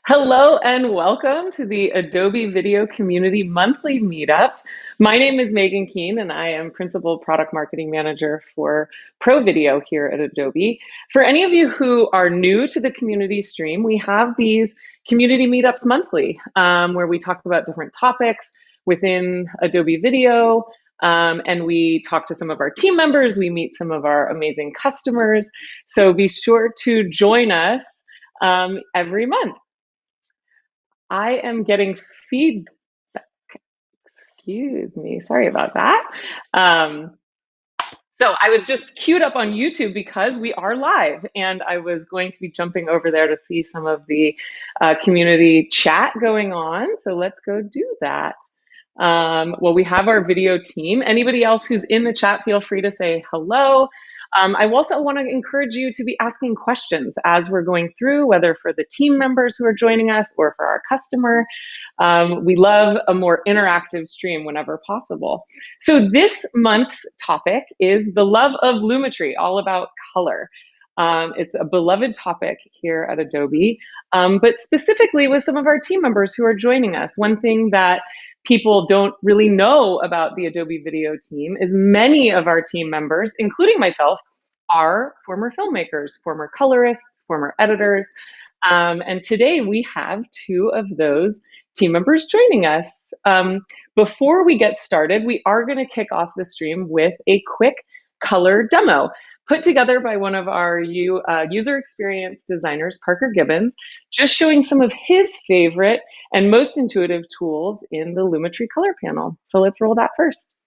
Hello and welcome to the Adobe Video Community Monthly Meetup. My name is Meagan Keane and I am Principal Product Marketing Manager for Pro Video here at Adobe. For any of you who are new to the community stream, we have these community meetups monthly where we talk about different topics within Adobe Video. And we talk to some of our team members, we meet some of our amazing customers. So be sure to join us every month. I am getting feedback. Excuse me, sorry about that. So I was just queued up on YouTube because we are live, and I was going to be jumping over there to see some of the community chat going on. So let's go do that. Well, we have our video team. Anybody else who's in the chat, feel free to say hello. I also want to encourage you to be asking questions as we're going through, whether for the team members who are joining us or for our customer. We love a more interactive stream whenever possible. So this month's topic is the love of Lumetri, all about color. It's a beloved topic here at Adobe, but specifically with some of our team members who are joining us. One thing that people don't really know about the Adobe Video team is many of our team members, including myself, are former filmmakers, former colorists, former editors. And today we have two of those team members joining us. Before we get started, we are going to kick off the stream with a quick color demo put together by one of our user experience designers, Parker Gibbons, just showing some of his favorite and most intuitive tools in the Lumetri Color panel. So let's roll that first.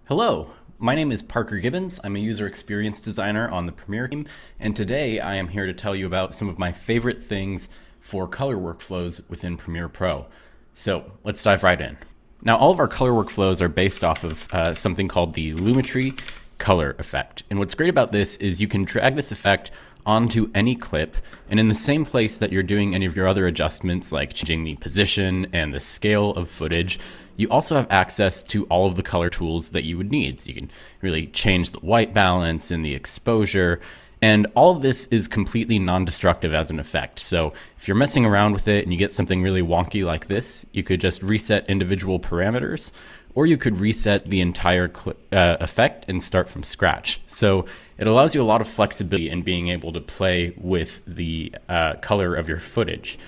Hello, my name is Parker Gibbons. I'm a user experience designer on the Premiere team, and today I am here to tell you about some of my favorite things for color workflows within Premiere Pro. So let's dive right in. Now, all of our color workflows are based off of something called the Lumetri Color effect. And what's great about this is you can drag this effect onto any clip, and in the same place that you're doing any of your other adjustments, like changing the position and the scale of footage, you also have access to all of the color tools that you would need. So you can really change the white balance and the exposure, and all of this is completely non-destructive as an effect. So if you're messing around with it and you get something really wonky like this, you could just reset individual parameters, or you could reset the entire effect and start from scratch. So it allows you a lot of flexibility in being able to play with the color of your footage.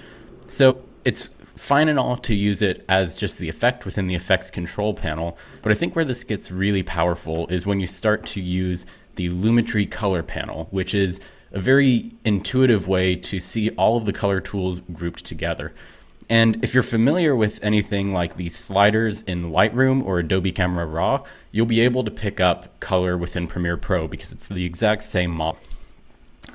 So it's fine and all to use it as just the effect within the effects control panel, but I think where this gets really powerful is when you start to use the Lumetri Color panel, which is a very intuitive way to see all of the color tools grouped together. And if you're familiar with anything like the sliders in Lightroom or Adobe Camera Raw, you'll be able to pick up color within Premiere Pro because it's the exact same model.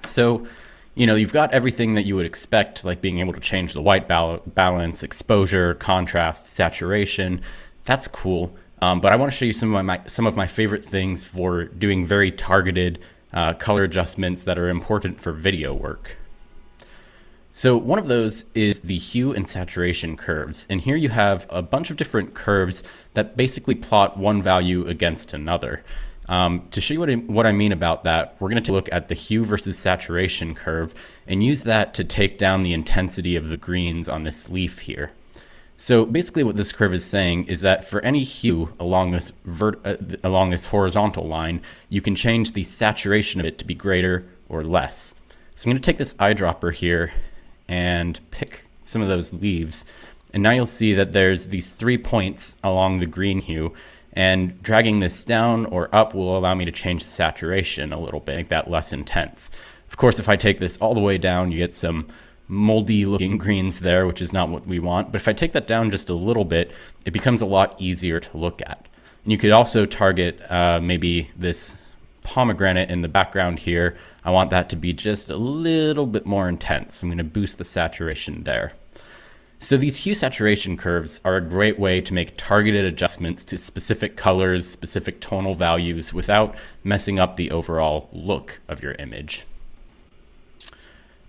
So, you know, you've got everything that you would expect, like being able to change the white balance, exposure, contrast, saturation. That's cool. But I want to show you some of my favorite things for doing very targeted color adjustments that are important for video work. So one of those is the hue and saturation curves. And here you have a bunch of different curves that basically plot one value against another. To show you what I mean about that, we're going to look at the hue versus saturation curve and use that to take down the intensity of the greens on this leaf here. So basically what this curve is saying is that for any hue along this horizontal line, you can change the saturation of it to be greater or less. So I'm going to take this eyedropper here and pick some of those leaves. And now you'll see that there's these 3 points along the green hue, and dragging this down or up will allow me to change the saturation a little bit, make that less intense. Of course, if I take this all the way down, you get some moldy looking greens there, which is not what we want. But if I take that down just a little bit, it becomes a lot easier to look at. And you could also target maybe this pomegranate in the background here. I want that to be just a little bit more intense. I'm going to boost the saturation there. So these hue saturation curves are a great way to make targeted adjustments to specific colors, specific tonal values without messing up the overall look of your image.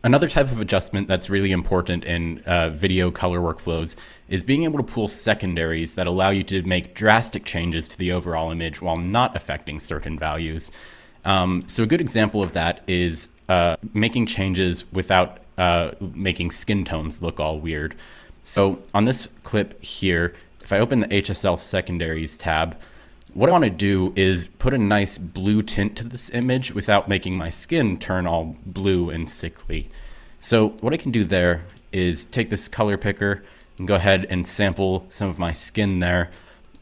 Another type of adjustment that's really important in video color workflows is being able to pull secondaries that allow you to make drastic changes to the overall image while not affecting certain values. So a good example of that is making changes without making skin tones look all weird. So on this clip here, if I open the HSL secondaries tab, what I want to do is put a nice blue tint to this image without making my skin turn all blue and sickly. So what I can do there is take this color picker and go ahead and sample some of my skin there.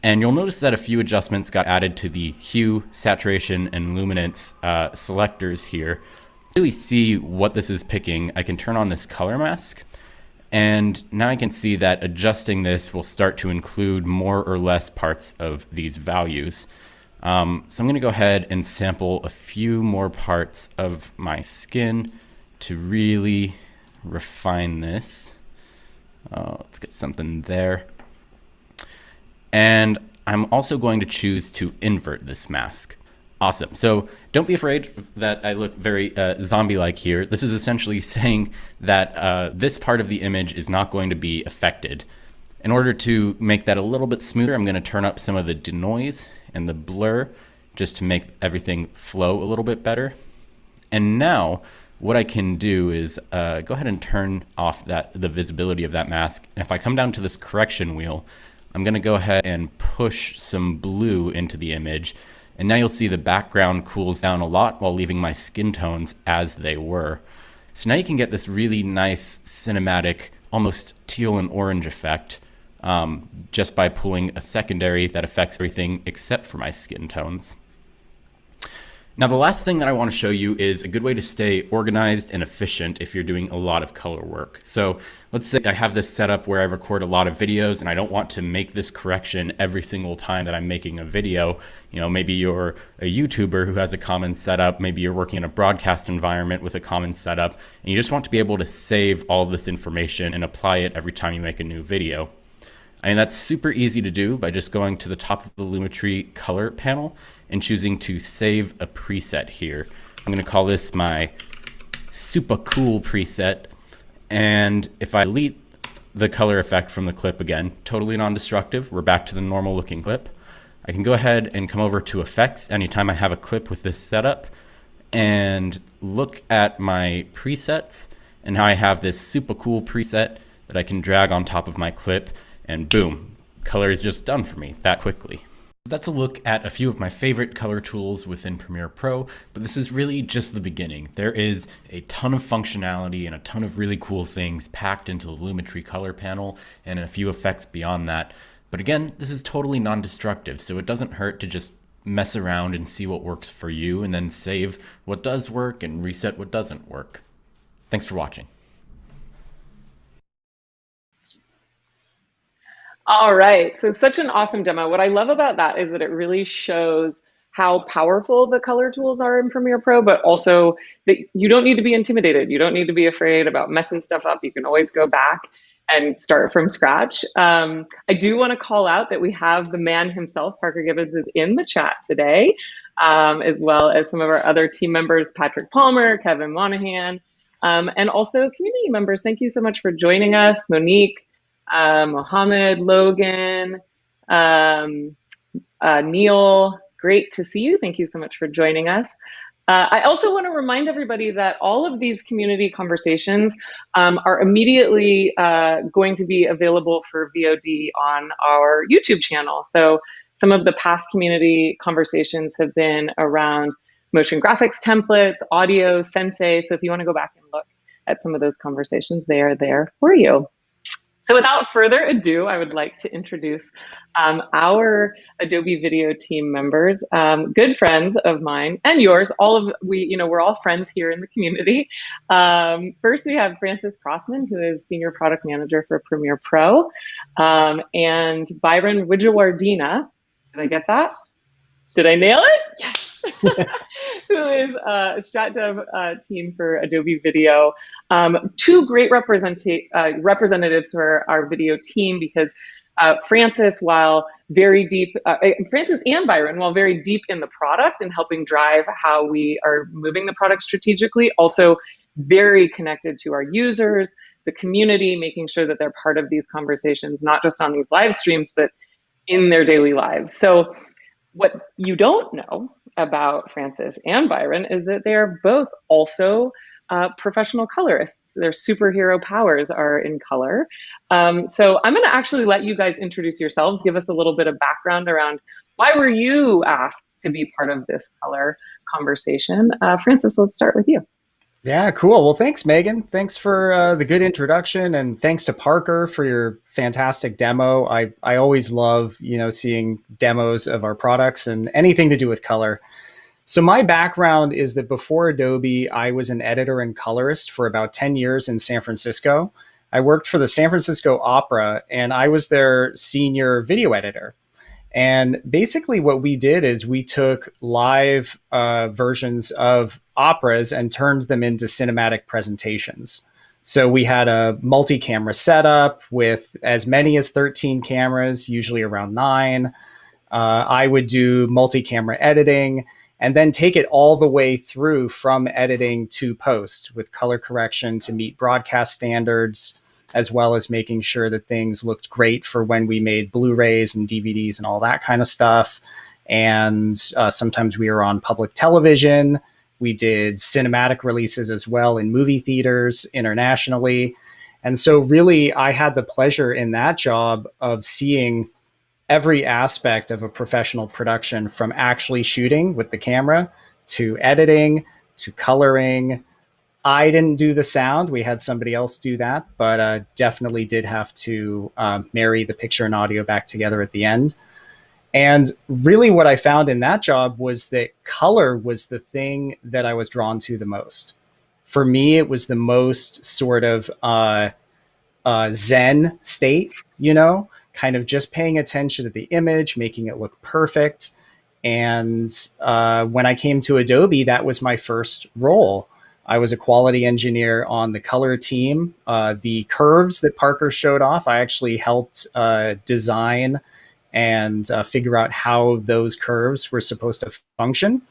And you'll notice that a few adjustments got added to the hue, saturation, and luminance selectors here. To really see what this is picking, I can turn on this color mask. And now I can see that adjusting this will start to include more or less parts of these values. So I'm going to go ahead and sample a few more parts of my skin to really refine this. Let's get something there. And I'm also going to choose to invert this mask. Awesome. So don't be afraid that I look very zombie-like here. This is essentially saying that this part of the image is not going to be affected. In order to make that a little bit smoother, I'm going to turn up some of the denoise and the blur just to make everything flow a little bit better. And now what I can do is go ahead and turn off the visibility of that mask. And if I come down to this correction wheel, I'm going to go ahead and push some blue into the image. And now you'll see the background cools down a lot while leaving my skin tones as they were. So now you can get this really nice cinematic, almost teal and orange effect just by pulling a secondary that affects everything except for my skin tones. Now the last thing that I want to show you is a good way to stay organized and efficient if you're doing a lot of color work. So let's say I have this set up where I record a lot of videos and I don't want to make this correction every single time that I'm making a video. You know, maybe you're a YouTuber who has a common setup, maybe you're working in a broadcast environment with a common setup, and you just want to be able to save all of this information and apply it every time you make a new video. I mean, that's super easy to do by just going to the top of the Lumetri Color panel and choosing to save a preset here. I'm going to call this my super cool preset. And if I delete the color effect from the clip again, totally non-destructive, we're back to the normal looking clip. I can go ahead and come over to effects anytime I have a clip with this setup and look at my presets and how I have this super cool preset that I can drag on top of my clip, and boom, color is just done for me that quickly. That's a look at a few of my favorite color tools within Premiere Pro, but this is really just the beginning. There is a ton of functionality and a ton of really cool things packed into the Lumetri Color panel and a few effects beyond that. But again, this is totally non-destructive, so it doesn't hurt to just mess around and see what works for you and then save what does work and reset what doesn't work. Thanks for watching. All right, so such an awesome demo. What I love about that is that it really shows how powerful the color tools are in Premiere Pro, but also that you don't need to be intimidated. You don't need to be afraid about messing stuff up. You can always go back and start from scratch. I do want to call out that we have the man himself, Parker Gibbons, is in the chat today, as well as some of our other team members, Patrick Palmer, Kevin Monahan, and also community members. Thank you so much for joining us, Monique, Mohammed, Logan, Neil, great to see you. Thank you so much for joining us. I also want to remind everybody that all of these community conversations are immediately going to be available for VOD on our YouTube channel. So some of the past community conversations have been around motion graphics templates, audio, Sensei. So if you want to go back and look at some of those conversations, they are there for you. So without further ado, I would like to introduce our Adobe Video team members, good friends of mine and yours. We're all friends here in the community. First, we have Francis Crossman, who is Senior Product Manager for Premiere Pro, and Byron Wijayawardena. Did I get that? Did I nail it? Yes. Who is a Strat Dev team for Adobe Video. Two great representatives for our video team, because Francis, while very deep, Francis and Byron, while very deep in the product and helping drive how we are moving the product strategically, also very connected to our users, the community, making sure that they're part of these conversations, not just on these live streams, but in their daily lives. So what you don't know about Francis and Byron is that they are both also professional colorists. Their superhero powers are in color. So I'm going to actually let you guys introduce yourselves, give us a little bit of background around why were you asked to be part of this color conversation. Francis, let's start with you. Yeah, cool. Well, thanks, Megan. Thanks for the good introduction, and thanks to Parker for your fantastic demo. I always love seeing demos of our products and anything to do with color. So my background is that before Adobe, I was an editor and colorist for about 10 years in San Francisco. I worked for the San Francisco Opera, and I was their senior video editor. And basically, what we did is we took live versions of operas and turned them into cinematic presentations. So we had a multi-camera setup with as many as 13 cameras, usually around 9. I would do multi-camera editing and then take it all the way through from editing to post with color correction to meet broadcast standards, as well as making sure that things looked great for when we made Blu-rays and DVDs and all that kind of stuff. And sometimes we were on public television. We did cinematic releases as well in movie theaters internationally. And so really, I had the pleasure in that job of seeing every aspect of a professional production, from actually shooting with the camera to editing to coloring. I didn't do the sound. We had somebody else do that, but definitely did have to marry the picture and audio back together at the end. And really what I found in that job was that color was the thing that I was drawn to the most. For me, it was the most sort of Zen state, kind of just paying attention to the image, making it look perfect. And when I came to Adobe, that was my first role. I was a quality engineer on the color team. The curves that Parker showed off, I actually helped design and figure out how those curves were supposed to function.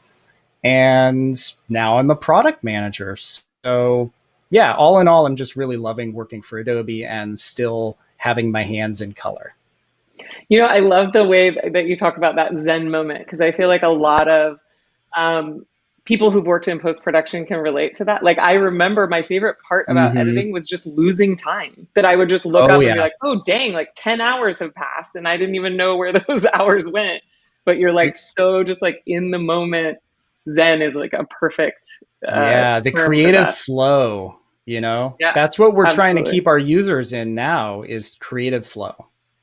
And now I'm a product manager. So yeah, all in all, I'm just really loving working for Adobe and still having my hands in color. I love the way that you talk about that Zen moment, because I feel like a lot of people who've worked in post-production can relate to that. Like, I remember my favorite part about Mm-hmm. editing was just losing time, that I would just look Oh up and be yeah. like, oh, dang, like 10 hours have passed and I didn't even know where those hours went. But you're like, so just like in the moment. Zen is like a perfect Yeah, the term for creative that. flow, Yeah, that's what we're trying to absolutely. keep our users in now, is creative flow.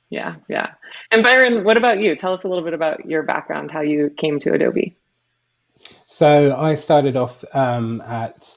Yeah, yeah. And Byron, what about you? Tell us a little bit about your background, how you came to Adobe. So I started off at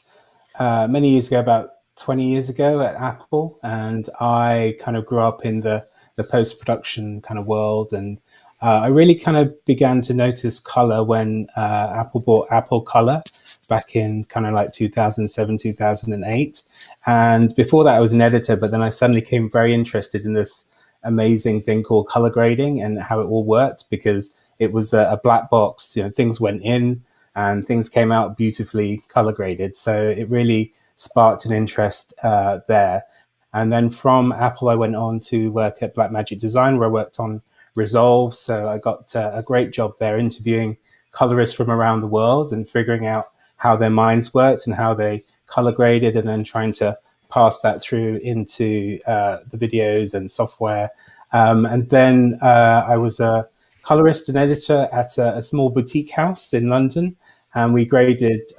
many years ago, about 20 years ago at Apple, and I kind of grew up in the post production kind of world. And I really kind of began to notice color when Apple bought Apple Color back in kind of like 2007, 2008. And before that, I was an editor, but then I suddenly became very interested in this amazing thing called color grading and how it all worked, because it was a black box. Things went in and things came out beautifully color graded. So it really sparked an interest there. And then from Apple, I went on to work at Blackmagic Design, where I worked on Resolve. So I got a great job there interviewing colorists from around the world and figuring out how their minds worked and how they color graded, and then trying to pass that through into the videos and software. And then I was a colorist and editor at a small boutique house in London, and we graded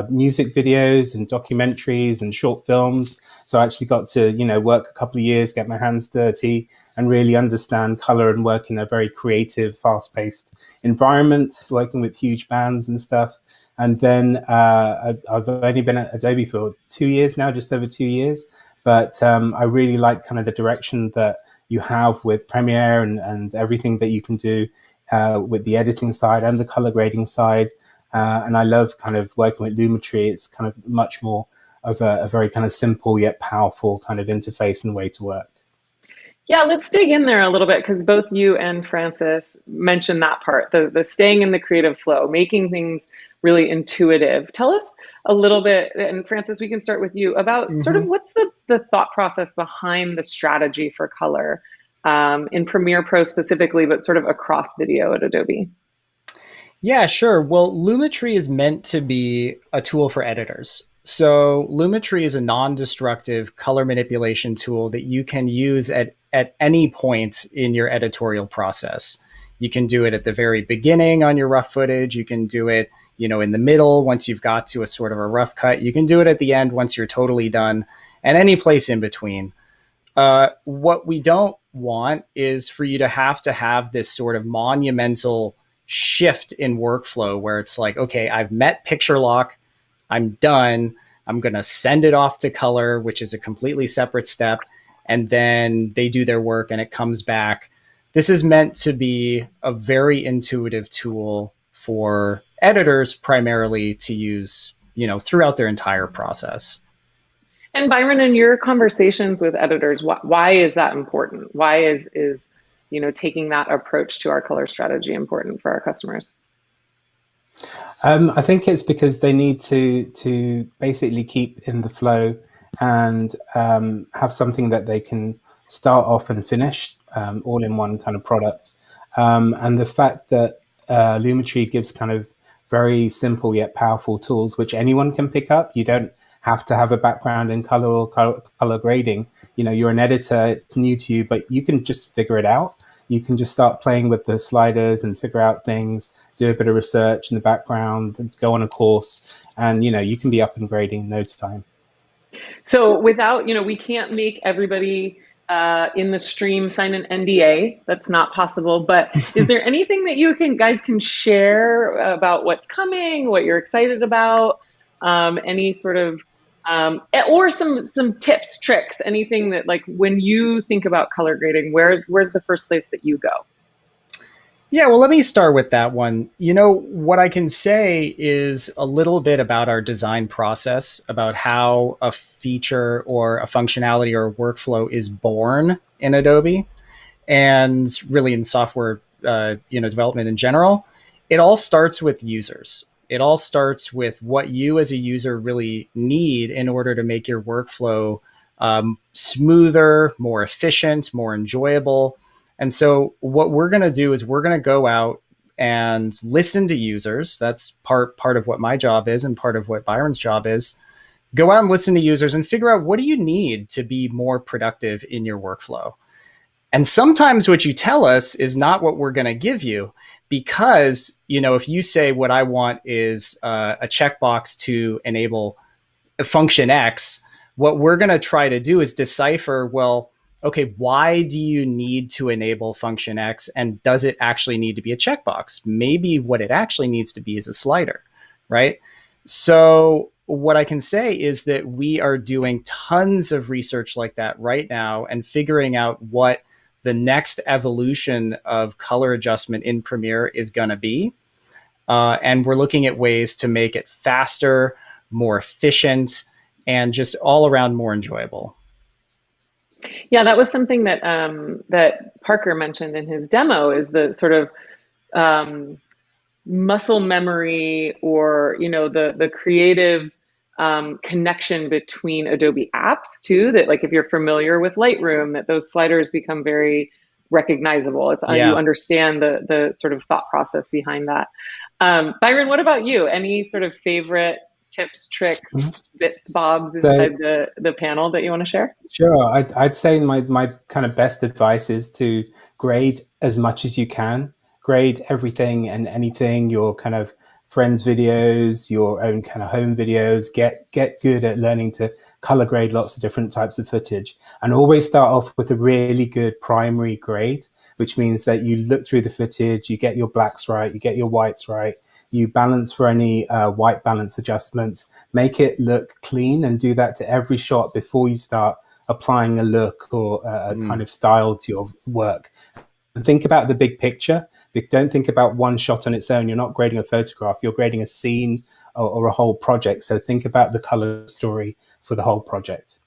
music videos and documentaries and short films. So I actually got to, work a couple of years, get my hands dirty, and really understand color and work in a very creative, fast-paced environment, working with huge bands and stuff. And then I've only been at Adobe for 2 years now, just over 2 years. But I really like kind of the direction that you have with Premiere and everything that you can do with the editing side and the color grading side. And I love kind of working with Lumetri. It's kind of much more of a very kind of simple yet powerful kind of interface and way to work. Yeah, let's dig in there a little bit, because both you and Francis mentioned that part, the staying in the creative flow, making things really intuitive. Tell us a little bit, and Francis, we can start with you, about sort of Mm-hmm. what's the thought process behind the strategy for color in Premiere Pro specifically, but sort of across video at Adobe. Yeah, sure. Well, Lumetri is meant to be a tool for editors. So Lumetri is a non-destructive color manipulation tool that you can use at any point in your editorial process. You can do it at the very beginning on your rough footage. You can do it, in the middle once you've got to a sort of a rough cut. You can do it at the end once you're totally done, and any place in between. What we don't want is for you to have this sort of monumental shift in workflow where it's like, okay, I've met picture lock, I'm done. I'm going to send it off to color, which is a completely separate step. And then they do their work and it comes back. This is meant to be a very intuitive tool for editors primarily to use, throughout their entire process. And Byron, in your conversations with editors, why is that important? Why is taking that approach to our color strategy important for our customers? I think it's because they need to basically keep in the flow and have something that they can start off and finish all in one kind of product. And the fact that Lumetri gives kind of very simple yet powerful tools which anyone can pick up. You don't have to have a background in color or color grading. You're an editor, it's new to you, but you can just figure it out. You can just start playing with the sliders and figure out things, do a bit of research in the background, and go on a course, and you can be up and grading in no time. So without, we can't make everybody in the stream sign an NDA. That's not possible. But is there anything that you guys can share about what's coming, what you're excited about, any sort of, or some tips, tricks, anything that, like, when you think about color grading, where's the first place that you go? Yeah, well, let me start with that one. What I can say is a little bit about our design process, about how a feature or a functionality or a workflow is born in Adobe and really in software, development in general. It all starts with users. It all starts with what you as a user really need in order to make your workflow smoother, more efficient, more enjoyable. And so what we're going to do is we're going to go out and listen to users. That's part of what my job is and part of what Byron's job is. Go out and listen to users and figure out, what do you need to be more productive in your workflow? And sometimes what you tell us is not what we're going to give you, because, if you say what I want is a checkbox to enable function X, what we're going to try to do is decipher, well, okay, why do you need to enable function X, and does it actually need to be a checkbox? Maybe what it actually needs to be is a slider, right? So what I can say is that we are doing tons of research like that right now and figuring out what the next evolution of color adjustment in Premiere is going to be. And we're looking at ways to make it faster, more efficient, and just all around more enjoyable. Yeah, that was something that that Parker mentioned in his demo, is the sort of muscle memory, or the creative connection between Adobe apps too. That, like, if you're familiar with Lightroom, that those sliders become very recognizable. It's you understand the sort of thought process behind that. Byron, what about you? Any sort of favorite tips, tricks, bits, bobs inside the panel that you want to share? Sure. I'd say my kind of best advice is to grade as much as you can. Grade everything and anything, your kind of friends' videos, your own kind of home videos. Get good at learning to color grade lots of different types of footage. And always start off with a really good primary grade, which means that you look through the footage, you get your blacks right, you get your whites right, you balance for any white balance adjustments, make it look clean, and do that to every shot before you start applying a look or a kind of style to your work. And think about the big picture. Don't think about one shot on its own. You're not grading a photograph, you're grading a scene or a whole project. So think about the color story for the whole project.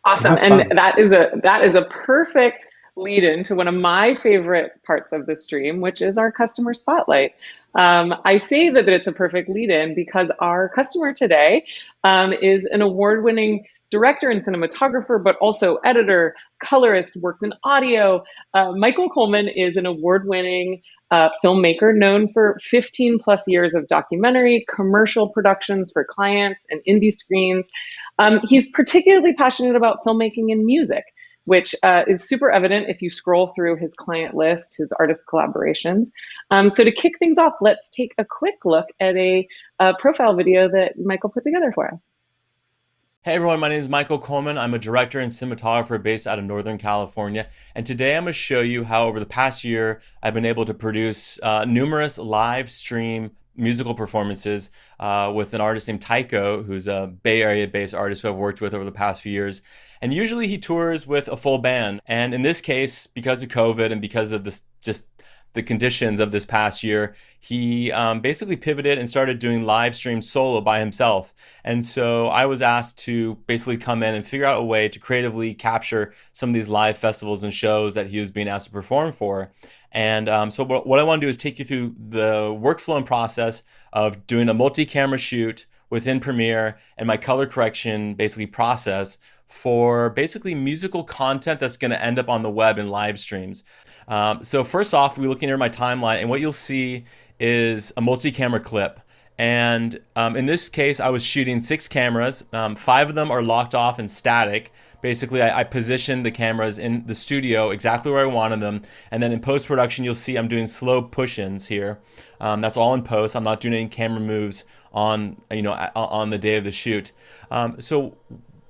Awesome. And that is a perfect lead into one of my favorite parts of the stream, which is our customer spotlight. I say that it's a perfect lead in because our customer today is an award-winning director and cinematographer, but also editor, colorist, works in audio. Michael Coleman is an award-winning filmmaker known for 15 plus years of documentary, commercial productions for clients and indie screens. He's particularly passionate about filmmaking and music, which is super evident if you scroll through his client list, his artist collaborations. So to kick things off, let's take a quick look at a profile video that Michael put together for us. Hey everyone, my name is Michael Coleman. I'm a director and cinematographer based out of Northern California. And today I'm going to show you how over the past year, I've been able to produce numerous live stream musical performances with an artist named TYCHO, who's a Bay Area based artist who I've worked with over the past few years. And usually he tours with a full band. And in this case, because of COVID and because of this, just the conditions of this past year, he basically pivoted and started doing live stream solo by himself. And so I was asked to basically come in and figure out a way to creatively capture some of these live festivals and shows that he was being asked to perform for. And so what I want to do is take you through the workflow and process of doing a multi-camera shoot within Premiere and my color correction basically process for basically musical content that's going to end up on the web in live streams. So first off, we're looking at my timeline, and what you'll see is a multi-camera clip. And in this case, I was shooting 6 cameras. 5 of them are locked off and static. Basically, I positioned the cameras in the studio exactly where I wanted them. And then in post-production, you'll see I'm doing slow push-ins here. That's all in post. I'm not doing any camera moves on the day of the shoot. So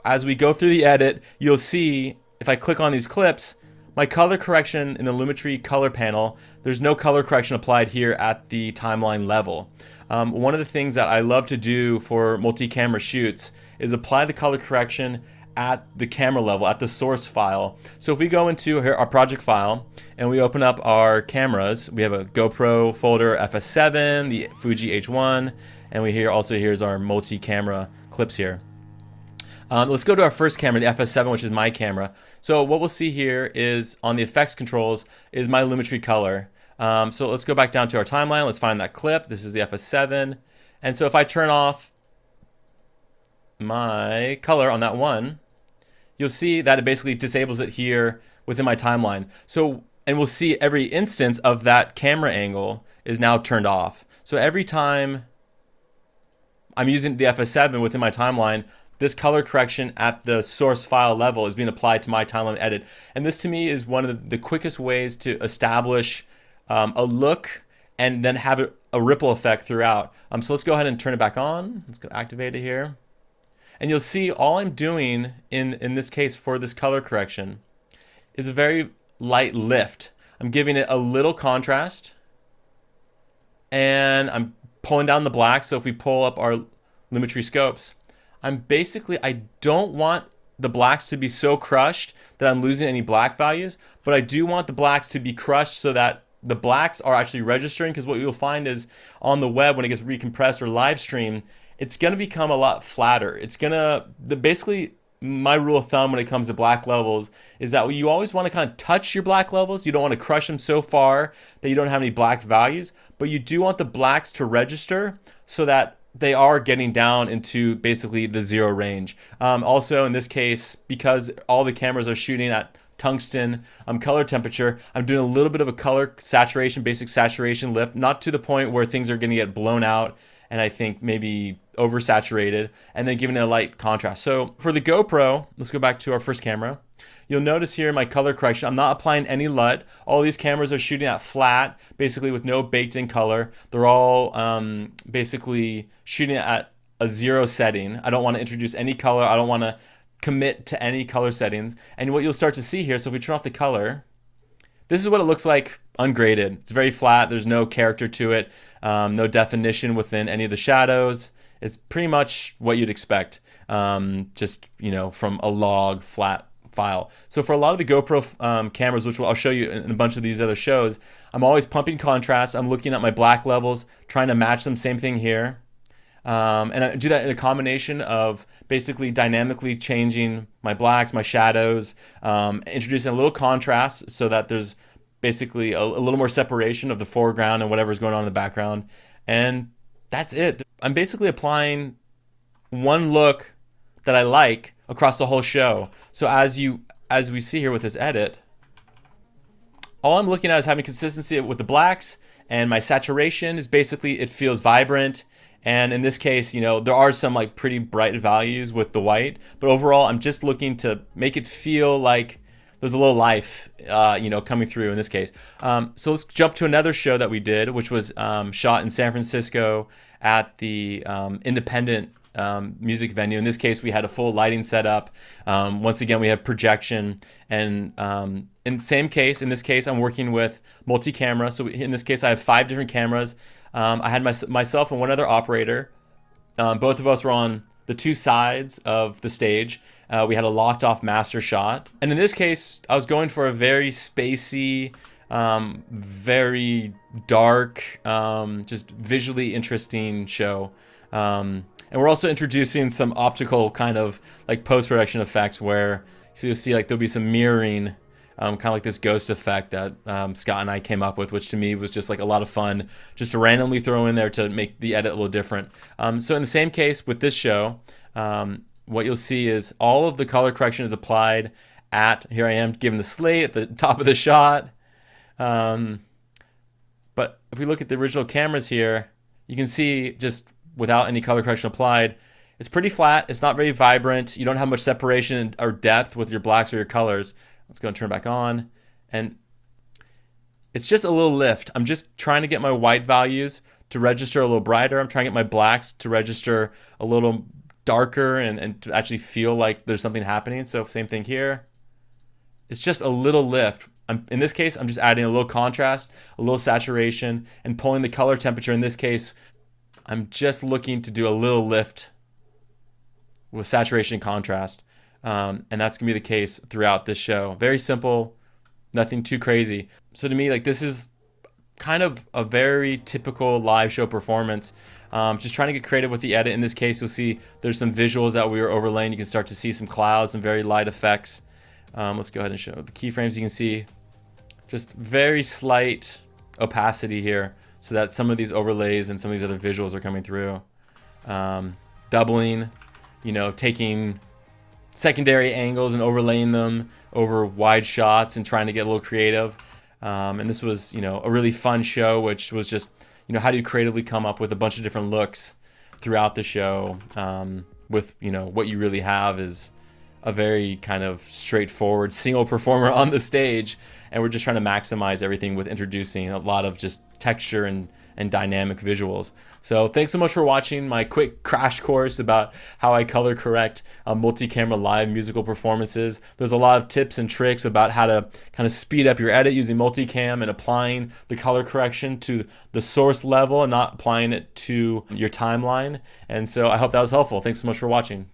as we go through the edit, you'll see if I click on these clips, my color correction in the Lumetri Color panel, there's no color correction applied here at the timeline level. One of the things that I love to do for multi-camera shoots is apply the color correction at the camera level, at the source file. So if we go into our project file and we open up our cameras, we have a GoPro folder, FS7, the Fuji H1, and here's our multi-camera clips here. Let's go to our first camera, the FS7, which is my camera. So what we'll see here is on the effects controls is my Lumetri Color. So let's go back down to our timeline. Let's find that clip. This is the FS7. And so if I turn off my color on that one, you'll see that it basically disables it here within my timeline. And we'll see every instance of that camera angle is now turned off. So every time I'm using the FS7 within my timeline, this color correction at the source file level is being applied to my timeline edit. And this to me is one of the quickest ways to establish a look and then have a ripple effect throughout. So let's go ahead and turn it back on. Let's go activate it here. And you'll see all I'm doing in this case for this color correction is a very light lift. I'm giving it a little contrast and I'm pulling down the black. So if we pull up our Lumetri scopes, I don't want the blacks to be so crushed that I'm losing any black values, but I do want the blacks to be crushed so that the blacks are actually registering, because what you'll find is on the web when it gets recompressed or live stream, it's going to become a lot flatter. Basically my rule of thumb when it comes to black levels is that you always want to kind of touch your black levels. You don't want to crush them so far that you don't have any black values, but you do want the blacks to register so that they are getting down into basically the 0 range. Also in this case, because all the cameras are shooting at tungsten color temperature, I'm doing a little bit of a color saturation, basic saturation lift, not to the point where things are going to get blown out and I think maybe oversaturated, and then giving it a light contrast. So for the GoPro, let's go back to our first camera. You'll notice here in my color correction, I'm not applying any LUT. All these cameras are shooting at flat, basically with no baked in color. They're all basically shooting at a 0 setting. I don't want to introduce any color. I don't want to commit to any color settings. And what you'll start to see here, so if we turn off the color, this is what it looks like ungraded. It's very flat. There's no character to it, no definition within any of the shadows. It's pretty much what you'd expect, just from a log flat file. So for a lot of the GoPro cameras, which I'll show you in a bunch of these other shows, I'm always pumping contrast. I'm looking at my black levels, trying to match them. Same thing here. And I do that in a combination of basically dynamically changing my blacks, my shadows, introducing a little contrast so that there's basically a little more separation of the foreground and whatever's going on in the background. And that's it. I'm basically applying one look that I like across the whole show. So as we see here with this edit, all I'm looking at is having consistency with the blacks, and my saturation is basically, it feels vibrant. And in this case, you know, there are some like pretty bright values with the white, but overall I'm just looking to make it feel like there's a little life, you know, coming through in this case. So let's jump to another show that we did, which was shot in San Francisco at the independent music venue. In this case, we had a full lighting setup. Once again, we had projection, and in the same case, in this case, I'm working with multi-camera. So in this case, I have 5 different cameras. I had myself and one other operator. Both of us were on the 2 sides of the stage. We had a locked off master shot. And in this case, I was going for a very spacey, very dark, just visually interesting show. And we're also introducing some optical kind of like post-production effects where, so you'll see like there'll be some mirroring, kind of like this ghost effect that Scott and I came up with, which to me was just like a lot of fun, just to randomly throw in there to make the edit a little different. So in the same case with this show, what you'll see is all of the color correction is applied at, here I am given the slate at the top of the shot. But if we look at the original cameras here, you can see just without any color correction applied, it's pretty flat. It's not very vibrant. You don't have much separation or depth with your blacks or your colors. Let's go and turn it back on. And it's just a little lift. I'm just trying to get my white values to register a little brighter. I'm trying to get my blacks to register a little darker and to actually feel like there's something happening. So same thing here. It's just a little lift. In this case, I'm just adding a little contrast, a little saturation, and pulling the color temperature. In this case, I'm just looking to do a little lift with saturation and contrast. And that's gonna be the case throughout this show. Very simple, nothing too crazy. So to me, like, this is kind of a very typical live show performance. Just trying to get creative with the edit. In this case, you'll see there's some visuals that we were overlaying. You can start to see some clouds and very light effects. Let's go ahead and show the keyframes. You can see just very slight opacity here, so that some of these overlays and some of these other visuals are coming through. Doubling, you know, taking secondary angles and overlaying them over wide shots and trying to get a little creative. And this was, you know, a really fun show, which was just, you know, how do you creatively come up with a bunch of different looks throughout the show, with, you know, what you really have is a very kind of straightforward single performer on the stage, and we're just trying to maximize everything with introducing a lot of just texture and dynamic visuals. So thanks so much for watching my quick crash course about how I color correct multi-camera live musical performances. There's a lot of tips and tricks about how to kind of speed up your edit using multicam and applying the color correction to the source level and not applying it to your timeline. And so I hope that was helpful. Thanks so much for watching.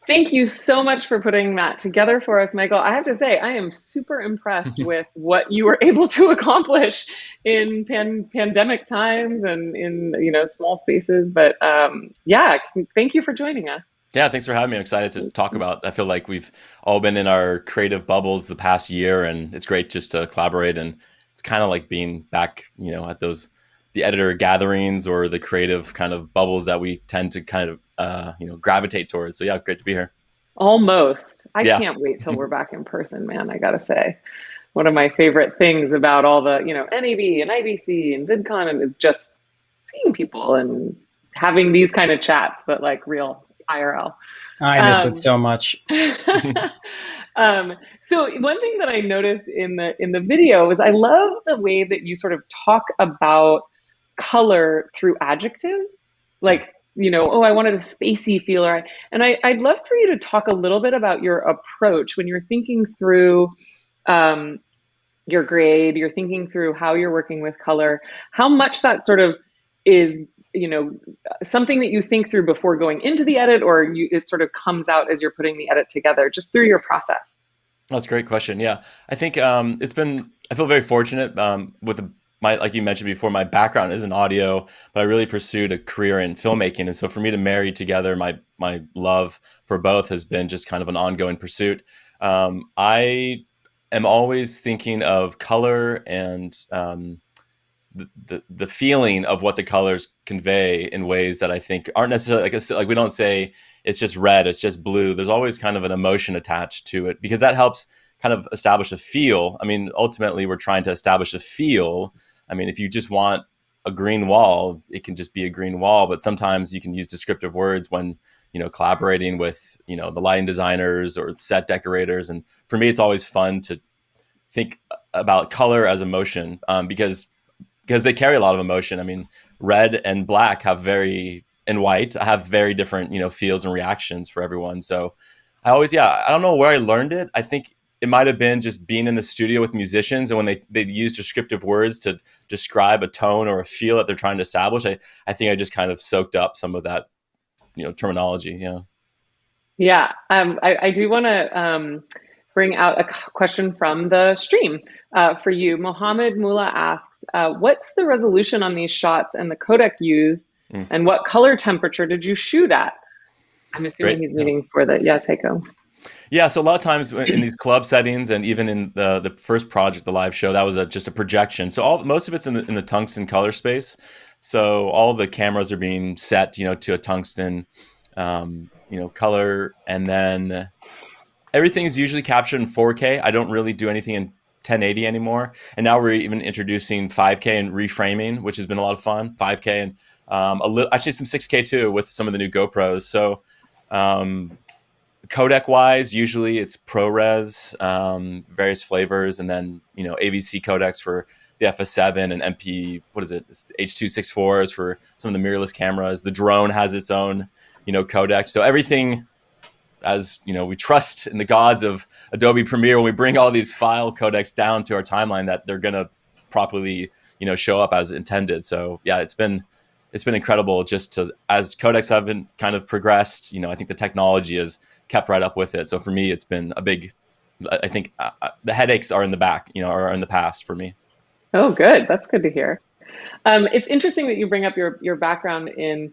Thank you so much for putting that together for us, Michael. I have to say, I am super impressed with what you were able to accomplish in pandemic times and in, you know, small spaces. But yeah, thank you for joining us. Yeah, thanks for having me. I'm excited to talk about. I feel like we've all been in our creative bubbles the past year, and it's great just to collaborate. And it's kind of like being back, you know, at those the editor gatherings or the creative kind of bubbles that we tend to kind of you know, gravitate towards. So yeah, great to be here. Almost. I can't wait till we're back in person, man. I gotta say, one of my favorite things about all the, you know, NAB and IBC and VidCon is just seeing people and having these kind of chats, but like real IRL. I miss it so much. So one thing that I noticed in the video is I love the way that you sort of talk about color through adjectives, like, you know, oh, I wanted a spacey feel. And I'd love for you to talk a little bit about your approach when you're thinking through your grade, you're thinking through how you're working with color, how much that sort of is, you know, something that you think through before going into the edit, or it sort of comes out as you're putting the edit together, just through your process. That's a great question. Yeah, I think I feel very fortunate with like you mentioned before, my background is in audio, but I really pursued a career in filmmaking. And so for me to marry together my love for both has been just kind of an ongoing pursuit. I am always thinking of color and the feeling of what the colors convey in ways that I think aren't necessarily like we don't say it's just red, it's just blue. There's always kind of an emotion attached to it, because that helps kind of establish a feel. I mean, ultimately we're trying to establish a feel. I mean, if you just want a green wall, it can just be a green wall, but sometimes you can use descriptive words when, collaborating with, the lighting designers or set decorators. And for me, it's always fun to think about color as emotion, because they carry a lot of emotion. I mean, red and black and white have very different, feels and reactions for everyone. So I don't know where I learned it. I think it might have been just being in the studio with musicians, and when they use descriptive words to describe a tone or a feel that they're trying to establish, I think I just kind of soaked up some of that, terminology. Yeah. Yeah. I do want to bring out a question from the stream for you. Mohammed Mullah asks, what's the resolution on these shots and the codec used, and what color temperature did you shoot at? I'm assuming he's meaning for TYCHO. Yeah, so a lot of times in these club settings, and even in the first project, the live show, that was just a projection. So most of it's in the tungsten color space. So all the cameras are being set, to a tungsten, color, and then everything is usually captured in 4K. I don't really do anything in 1080 anymore. And now we're even introducing 5K and reframing, which has been a lot of fun. 5K and actually some 6K too with some of the new GoPros. So codec wise, usually it's ProRes, various flavors, and then AVC codecs for the FS7 and MP. What is it? It's H.264s for some of the mirrorless cameras. The drone has its own codec. So everything, as we trust in the gods of Adobe Premiere when we bring all these file codecs down to our timeline, that they're gonna properly show up as intended. So yeah, it's been incredible just as codecs have been kind of progressed. I think the technology has kept right up with it. So for me, it's been a big, I think the headaches are in the back, are in the past for me. Oh, good. That's good to hear. It's interesting that you bring up your background in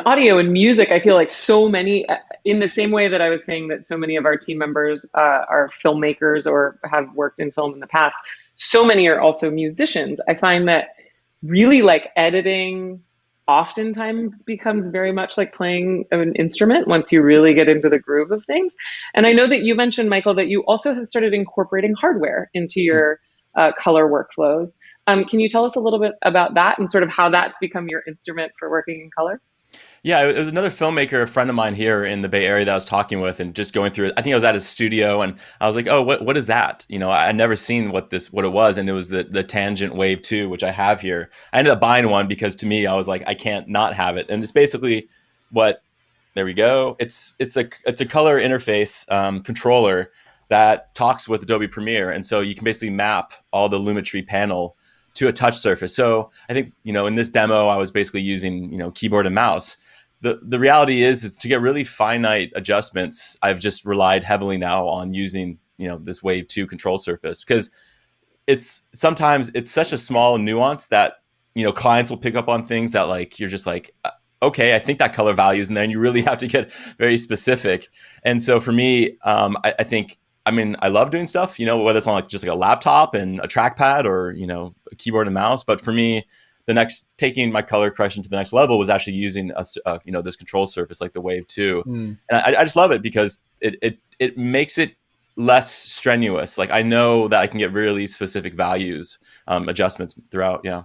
audio and music. I feel like so many, in the same way that I was saying that so many of our team members are filmmakers or have worked in film in the past, so many are also musicians. I find that really like editing oftentimes becomes very much like playing an instrument once you really get into the groove of things. And I know that you mentioned, Michael, that you also have started incorporating hardware into your color workflows. Can you tell us a little bit about that and sort of how that's become your instrument for working in color? Yeah, it was another filmmaker, a friend of mine here in the Bay Area that I was talking with, and just going through it. I think I was at his studio, and I was like, "Oh, what is that?" I'd never seen what it was, and it was the Tangent Wave 2, which I have here. I ended up buying one because to me, I was like, I can't not have it, and it's basically what. There we go. It's a color interface controller that talks with Adobe Premiere, and so you can basically map all the Lumetri panel to a touch surface. So I think in this demo, I was basically using keyboard and mouse. The reality is to get really finite adjustments, I've just relied heavily now on using, this Wave 2 control surface, because sometimes it's such a small nuance that, clients will pick up on things that like, you're just like, okay, I think that color values, and then you really have to get very specific. And so for me, I think, I love doing stuff, whether it's on just a laptop and a trackpad or, a keyboard and mouse. But for me, taking my color correction to the next level was actually using this control surface like the Wave 2. And I just love it because it makes it less strenuous. Like I know that I can get really specific values, adjustments throughout. Yeah.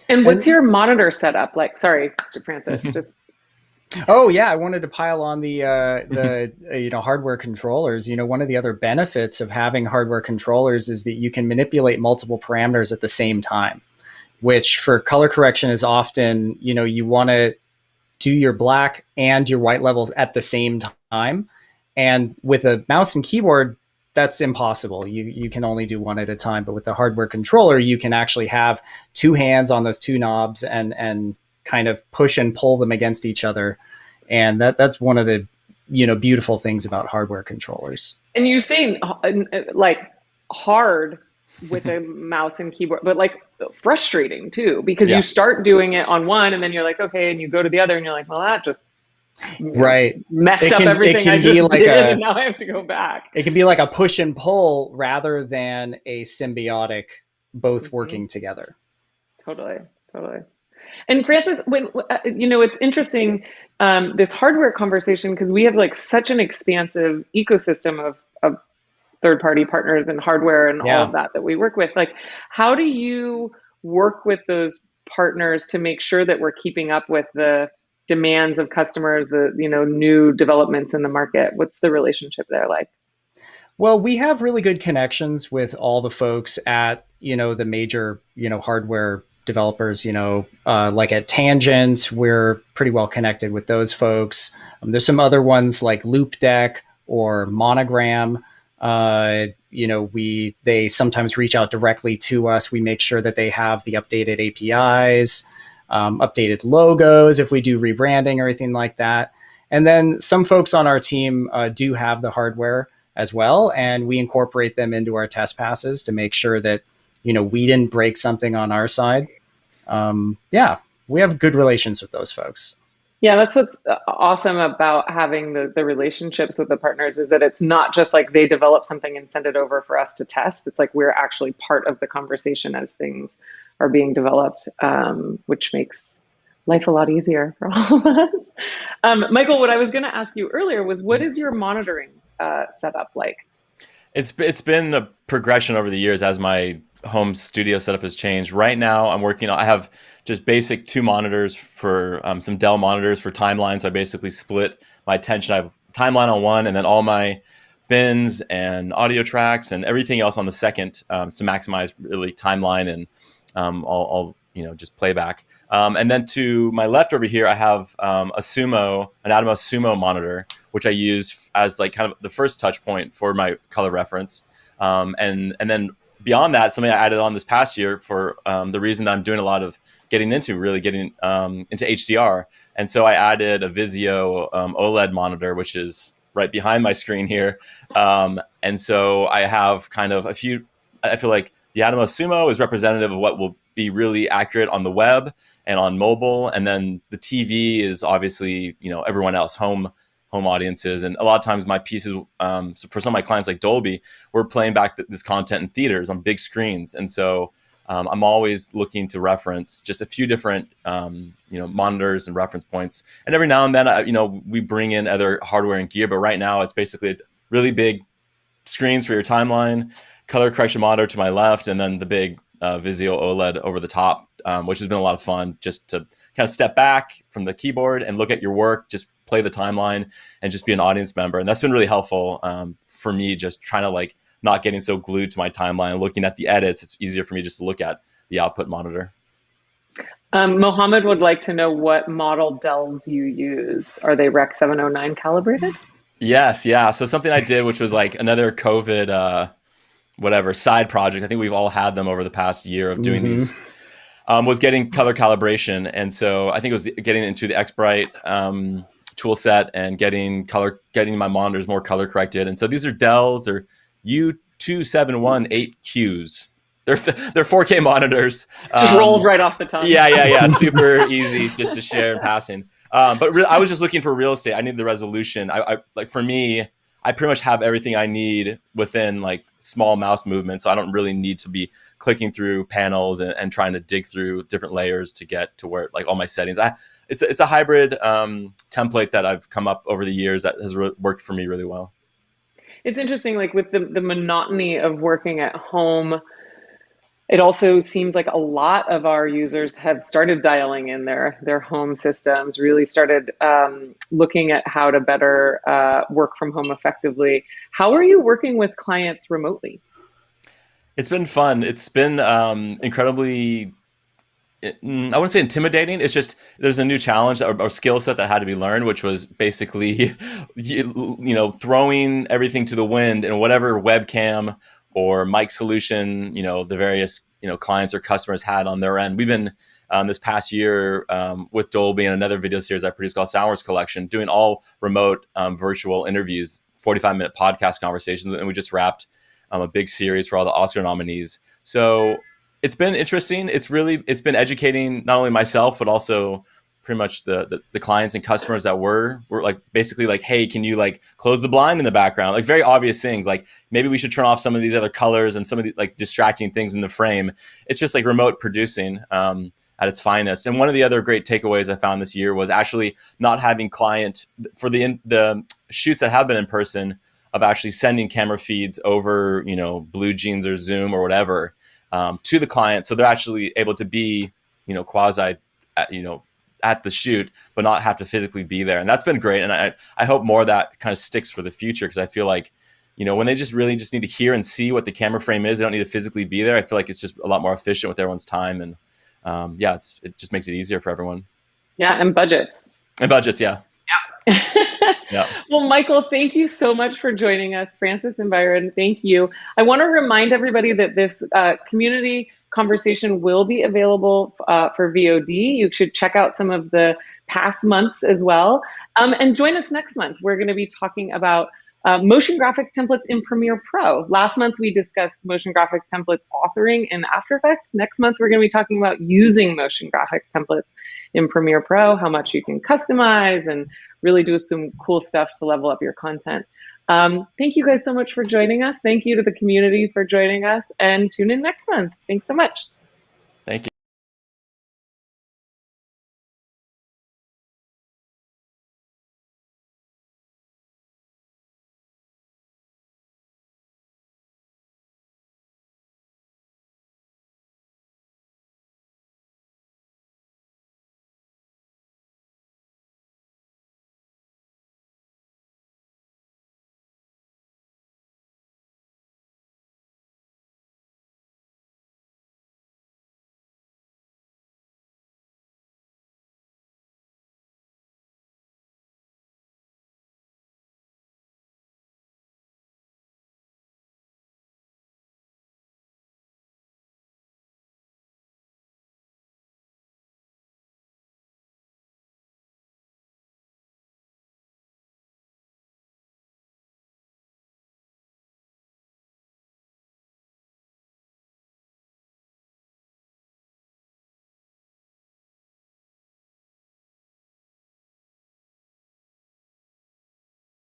And what's your monitor setup like? Sorry, Francis, just. Oh yeah, I wanted to pile on the hardware controllers. One of the other benefits of having hardware controllers is that you can manipulate multiple parameters at the same time, which for color correction is often, you want to do your black and your white levels at the same time. And with a mouse and keyboard, that's impossible. You can only do one at a time. But with the hardware controller, you can actually have two hands on those two knobs and kind of push and pull them against each other. And that's one of the, beautiful things about hardware controllers. And you're saying like hard with a mouse and keyboard, but like frustrating too, because you start doing it on one and then you're like, okay. And you go to the other and you're like, well, that just messed up everything I just did, and now I have to go back. It can be like a push and pull rather than a symbiotic, both working together. Totally. Totally. And Francis, it's interesting, this hardware conversation, because we have like such an expansive ecosystem of third-party partners and hardware and all Yeah. of that we work with. Like, how do you work with those partners to make sure that we're keeping up with the demands of customers, the new developments in the market? What's the relationship there like? Well, we have really good connections with all the folks at, the major, hardware developers, like at Tangent, we're pretty well connected with those folks. There's some other ones like Loop Deck or Monogram. They sometimes reach out directly to us. We make sure that they have the updated APIs, updated logos if we do rebranding or anything like that. And then some folks on our team do have the hardware as well, and we incorporate them into our test passes to make sure that we didn't break something on our side. We have good relations with those folks. Yeah, that's what's awesome about having the relationships with the partners, is that it's not just like they develop something and send it over for us to test. It's like we're actually part of the conversation as things are being developed, which makes life a lot easier for all of us. Michael, what I was going to ask you earlier was, what is your monitoring setup like? It's been a progression over the years as my home studio setup has changed. Right now, I have just basic 2 monitors for some Dell monitors for timeline. So I basically split my attention. I have timeline on one, and then all my bins and audio tracks and everything else on the second, to maximize really timeline and all just playback. And then to my left over here, I have an Atomos Sumo monitor, which I use as like kind of the first touch point for my color reference. And then beyond that, something I added on this past year for the reason that I'm doing a lot of getting into HDR. And so I added a Vizio OLED monitor, which is right behind my screen here. And so I have kind of I feel like the Atomos Sumo is representative of what will be really accurate on the web and on mobile. And then the TV is obviously, everyone else, home audiences. And a lot of times my pieces, so for some of my clients like Dolby, we're playing back this content in theaters on big screens. And so I'm always looking to reference just a few different, monitors and reference points. And every now and then, we bring in other hardware and gear. But right now it's basically really big screens for your timeline, color correction monitor to my left, and then the big Vizio OLED over the top, which has been a lot of fun just to kind of step back from the keyboard and look at your work, just play the timeline and just be an audience member. And that's been really helpful for me, just trying to like not getting so glued to my timeline, looking at the edits. It's easier for me just to look at the output monitor. Mohammed would like to know what model Dells you use. Are they Rec 709 calibrated? Yes, yeah. So something I did, which was like another COVID side project. I think we've all had them over the past year of doing these. Was getting color calibration, and so I think it was getting into the X-Bright tool set and getting my monitors more color corrected. And so these are Dells, they're U2718Qs. They're 4K monitors. Just rolls right off the tongue. Yeah. Super easy just to share in passing. But I was just looking for real estate. I need the resolution. For me, I pretty much have everything I need within like small mouse movements. So I don't really need to be clicking through panels and trying to dig through different layers to get to where like all my settings. It's a hybrid template that I've come up over the years that has worked for me really well. It's interesting, like with the monotony of working at home, it also seems like a lot of our users have started dialing in their home systems, really started looking at how to better work from home effectively. How are you working with clients remotely? It's been fun. It's been incredibly, I wouldn't say intimidating. It's just there's a new challenge or skill set that had to be learned, which was basically, throwing everything to the wind and whatever webcam or mic solution, the various, clients or customers had on their end. We've been this past year with Dolby and another video series I produced called Sound Wars Collection, doing all remote virtual interviews, 45-minute podcast conversations. And we just wrapped a big series for all the Oscar nominees. So it's been interesting. It's been educating not only myself, but also pretty much the clients and customers that were like basically like, hey, can you like close the blind in the background? Like very obvious things, like maybe we should turn off some of these other colors and some of the like distracting things in the frame. It's just like remote producing. at its finest. And one of the other great takeaways I found this year was actually not having client for the shoots that have been in person, of actually sending camera feeds over, Blue Jeans or Zoom or whatever, to the client. So they're actually able to be, quasi, at the shoot, but not have to physically be there. And that's been great. And I hope more of that kind of sticks for the future, because I feel like, when they just really just need to hear and see what the camera frame is, they don't need to physically be there. I feel like it's just a lot more efficient with everyone's time. And it just makes it easier for everyone. Yeah, and budgets. Yeah. Yeah. Well, Michael, thank you so much for joining us. Francis and Byron, thank you. I want to remind everybody that this community conversation will be available for VOD. You should check out some of the past months as well. And join us next month. We're going to be talking about motion graphics templates in Premiere Pro. Last month, we discussed motion graphics templates authoring in After Effects. Next month, we're going to be talking about using motion graphics templates in Premiere Pro, how much you can customize and really do some cool stuff to level up your content. Thank you guys so much for joining us. Thank you to the community for joining us, and tune in next month. Thanks so much.